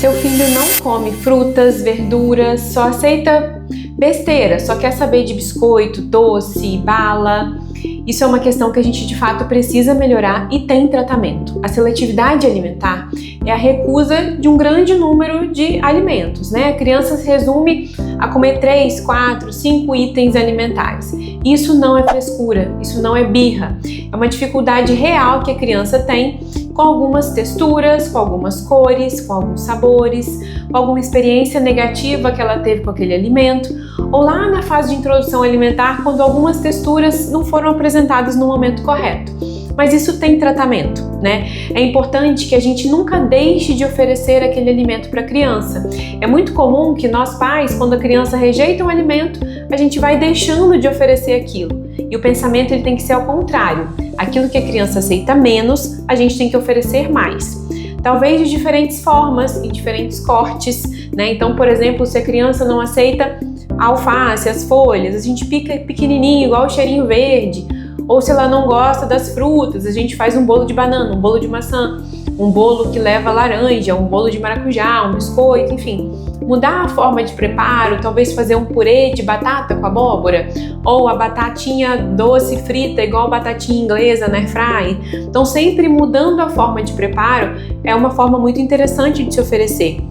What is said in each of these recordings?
Seu filho não come frutas, verduras, só aceita besteira, só quer saber de biscoito, doce, bala. Isso é uma questão que a gente de fato precisa melhorar e tem tratamento. A seletividade alimentar é a recusa de um grande número de alimentos, né? A criança se resume a comer 3, 4, 5 itens alimentares. Isso não é frescura, isso não é birra. É uma dificuldade real que a criança tem com algumas texturas, com algumas cores, com alguns sabores, com alguma experiência negativa que ela teve com aquele alimento, ou lá na fase de introdução alimentar, quando algumas texturas não foram apresentadas no momento correto. Mas isso tem tratamento, né? É importante que a gente nunca deixe de oferecer aquele alimento para a criança. É muito comum que nós pais, quando a criança rejeita um alimento, a gente vai deixando de oferecer aquilo. E o pensamento ele tem que ser ao contrário. Aquilo que a criança aceita menos, a gente tem que oferecer mais. Talvez de diferentes formas, em diferentes cortes, né? Então, por exemplo, se a criança não aceita a alface, as folhas, a gente pica pequenininho, igual o cheirinho verde. Ou se ela não gosta das frutas, a gente faz um bolo de banana, um bolo de maçã, um bolo que leva laranja, um bolo de maracujá, um biscoito, enfim. Mudar a forma de preparo, talvez fazer um purê de batata com abóbora, ou a batatinha doce frita igual a batatinha inglesa na airfryer. Então sempre mudando a forma de preparo é uma forma muito interessante de se oferecer.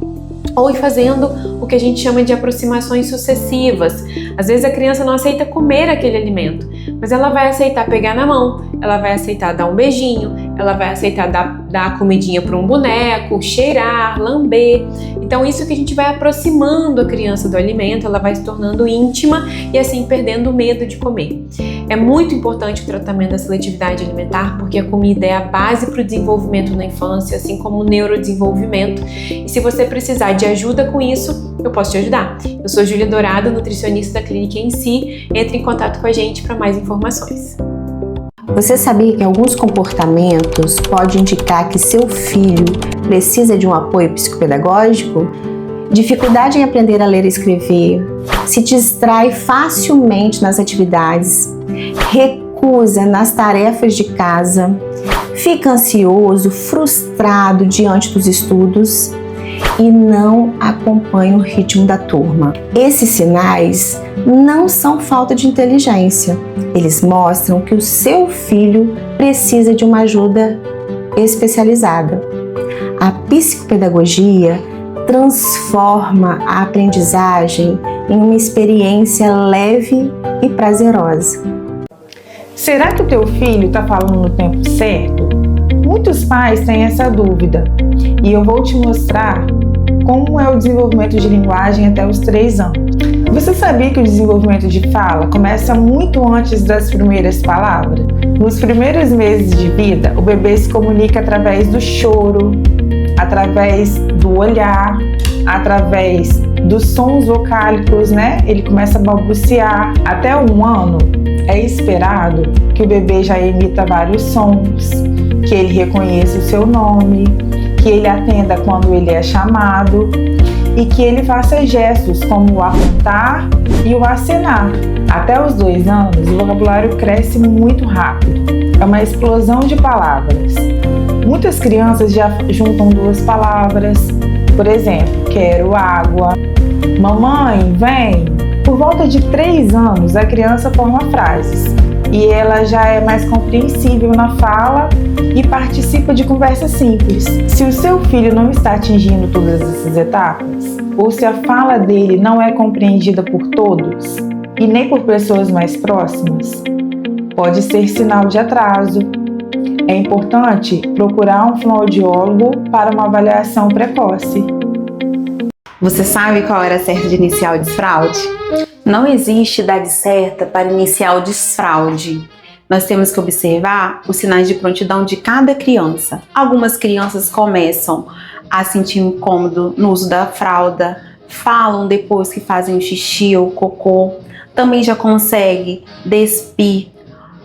Ou ir fazendo o que a gente chama de aproximações sucessivas. Às vezes a criança não aceita comer aquele alimento, mas ela vai aceitar pegar na mão, ela vai aceitar dar um beijinho, ela vai aceitar dar a comidinha para um boneco, cheirar, lamber. Então isso que a gente vai aproximando a criança do alimento, ela vai se tornando íntima e assim perdendo o medo de comer. É muito importante o tratamento da seletividade alimentar porque a comida é a base para o desenvolvimento na infância, assim como o neurodesenvolvimento. E se você precisar de ajuda com isso, eu posso te ajudar. Eu sou Júlia Dourado, nutricionista da Clínica Em Si. Entre em contato com a gente para mais informações. Você sabia que alguns comportamentos podem indicar que seu filho precisa de um apoio psicopedagógico? Dificuldade em aprender a ler e escrever, se distrai facilmente nas atividades, recusa nas tarefas de casa, fica ansioso, frustrado diante dos estudos e não acompanha o ritmo da turma. Esses sinais não são falta de inteligência. Eles mostram que o seu filho precisa de uma ajuda especializada. A psicopedagogia transforma a aprendizagem em uma experiência leve e prazerosa. Será que o teu filho está falando no tempo certo? Muitos pais têm essa dúvida e eu vou te mostrar como é o desenvolvimento de linguagem até os 3 anos. Você sabia que o desenvolvimento de fala começa muito antes das primeiras palavras? Nos primeiros meses de vida, o bebê se comunica através do choro, através do olhar, através dos sons vocálicos, né? Ele começa a balbuciar. Até 1 ano é esperado que o bebê já emita vários sons, que ele reconheça o seu nome, que ele atenda quando ele é chamado e que ele faça gestos como o apontar e o acenar. Até os 2 anos, o vocabulário cresce muito rápido. É uma explosão de palavras. Muitas crianças já juntam 2 palavras. Por exemplo, quero água, mamãe, vem. Por volta de 3 anos, a criança forma frases e ela já é mais compreensível na fala e participa de conversas simples. Se o seu filho não está atingindo todas essas etapas, ou se a fala dele não é compreendida por todos e nem por pessoas mais próximas, pode ser sinal de atraso. É importante procurar um fonoaudiólogo para uma avaliação precoce. Você sabe qual era a certa de iniciar o desfraude? Não existe idade certa para iniciar o desfraude. Nós temos que observar os sinais de prontidão de cada criança. Algumas crianças começam a sentir incômodo no uso da fralda, falam depois que fazem o xixi ou o cocô, também já consegue despir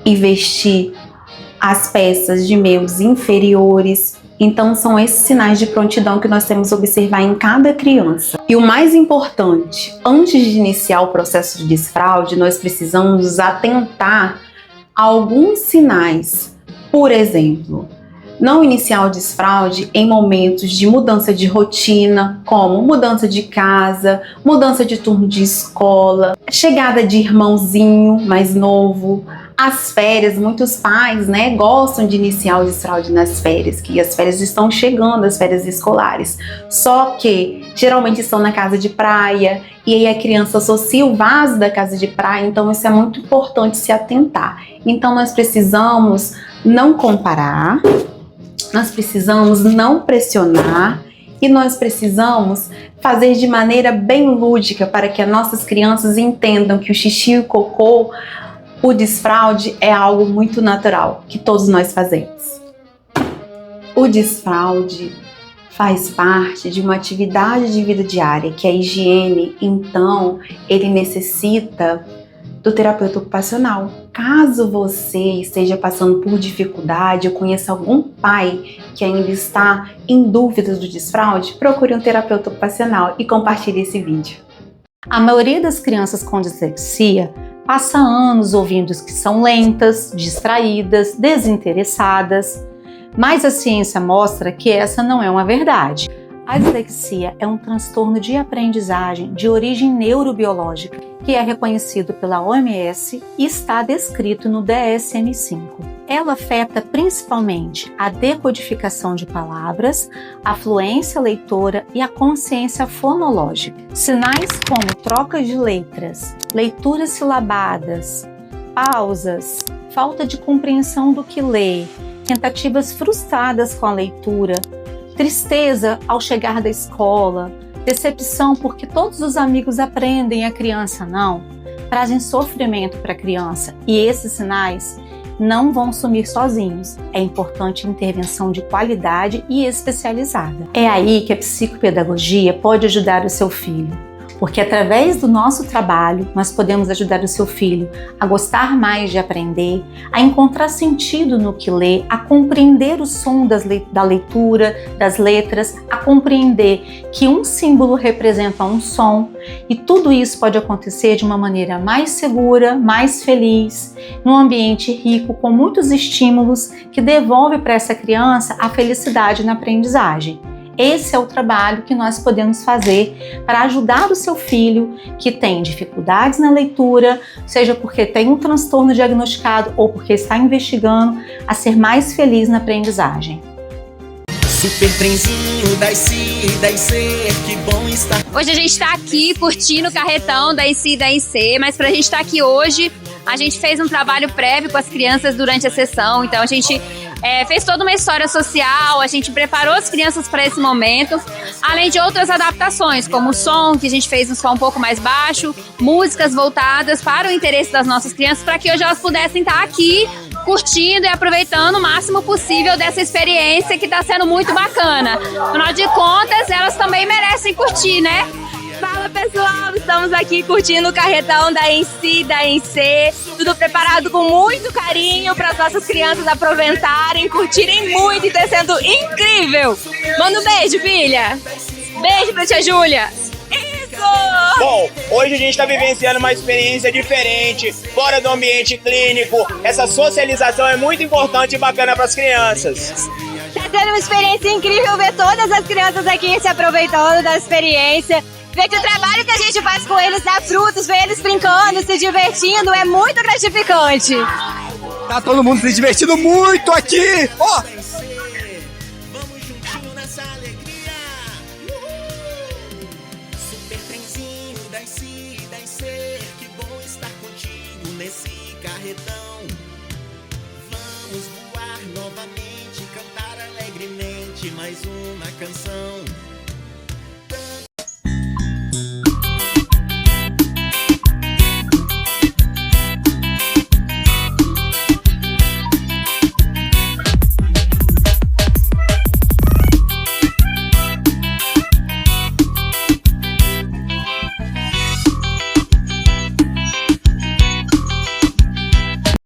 e vestir as peças de membros inferiores. Então são esses sinais de prontidão que nós temos que observar em cada criança. E o mais importante, antes de iniciar o processo de desfraude, nós precisamos atentar a alguns sinais. Por exemplo, Não iniciar o desfraude em momentos de mudança de rotina, como mudança de casa, mudança de turno de escola, chegada de irmãozinho mais novo, as férias. Muitos pais, gostam de iniciar o desfraude nas férias, que as férias estão chegando, as férias escolares. Só que geralmente estão na casa de praia e aí a criança associa o vaso da casa de praia, então isso é muito importante se atentar. Então nós precisamos não comparar, nós precisamos não pressionar e nós precisamos fazer de maneira bem lúdica para que as nossas crianças entendam que o xixi e o cocô, o desfraude é algo muito natural, que todos nós fazemos. O desfraude faz parte de uma atividade de vida diária, que é a higiene, então ele necessita do terapeuta ocupacional. Caso você esteja passando por dificuldade ou conheça algum pai que ainda está em dúvidas do desfraude, procure um terapeuta ocupacional e compartilhe esse vídeo. A maioria das crianças com dislexia passa anos ouvindo que são lentas, distraídas, desinteressadas, mas a ciência mostra que essa não é uma verdade. A dislexia é um transtorno de aprendizagem de origem neurobiológica que é reconhecido pela OMS e está descrito no DSM-5. Ela afeta principalmente a decodificação de palavras, a fluência leitora e a consciência fonológica. Sinais como troca de letras, leituras silabadas, pausas, falta de compreensão do que lê, tentativas frustradas com a leitura, tristeza ao chegar da escola, decepção porque todos os amigos aprendem e a criança não, trazem sofrimento para a criança e esses sinais não vão sumir sozinhos. É importante intervenção de qualidade e especializada. É aí que a psicopedagogia pode ajudar o seu filho, porque através do nosso trabalho nós podemos ajudar o seu filho a gostar mais de aprender, a encontrar sentido no que lê, a compreender o som da leitura, das letras, a compreender que um símbolo representa um som, e tudo isso pode acontecer de uma maneira mais segura, mais feliz, num ambiente rico com muitos estímulos que devolve para essa criança a felicidade na aprendizagem. Esse é o trabalho que nós podemos fazer para ajudar o seu filho que tem dificuldades na leitura, seja porque tem um transtorno diagnosticado ou porque está investigando, a ser mais feliz na aprendizagem. Super trenzinho da IC, que bom estar. Hoje a gente está aqui curtindo o carretão da IC, mas para a gente estar aqui hoje, a gente fez um trabalho prévio com as crianças durante a sessão, então a gente fez toda uma história social, a gente preparou as crianças para esse momento, além de outras adaptações, como o som, que a gente fez um som um pouco mais baixo, músicas voltadas para o interesse das nossas crianças, para que hoje elas pudessem estar aqui curtindo e aproveitando o máximo possível dessa experiência que está sendo muito bacana. Afinal de contas, elas também merecem curtir, né? Fala pessoal, estamos aqui curtindo o carretão da IC, tudo preparado com muito carinho para as nossas crianças aproveitarem, curtirem muito e tá sendo incrível. Manda um beijo, filha. Beijo pra tia Júlia. Isso! Bom, hoje a gente está vivenciando uma experiência diferente, fora do ambiente clínico. Essa socialização é muito importante e bacana para as crianças. Tá sendo uma experiência incrível ver todas as crianças aqui se aproveitando da experiência. Ver que o trabalho que a gente faz com eles dá frutos, ver eles brincando, se divertindo, é muito gratificante. Tá todo mundo se divertindo muito aqui! Ó! Vamos juntinho nessa alegria. Super trenzinho da IC, que bom estar contigo nesse carretão. Vamos voar novamente, cantar alegremente mais uma canção.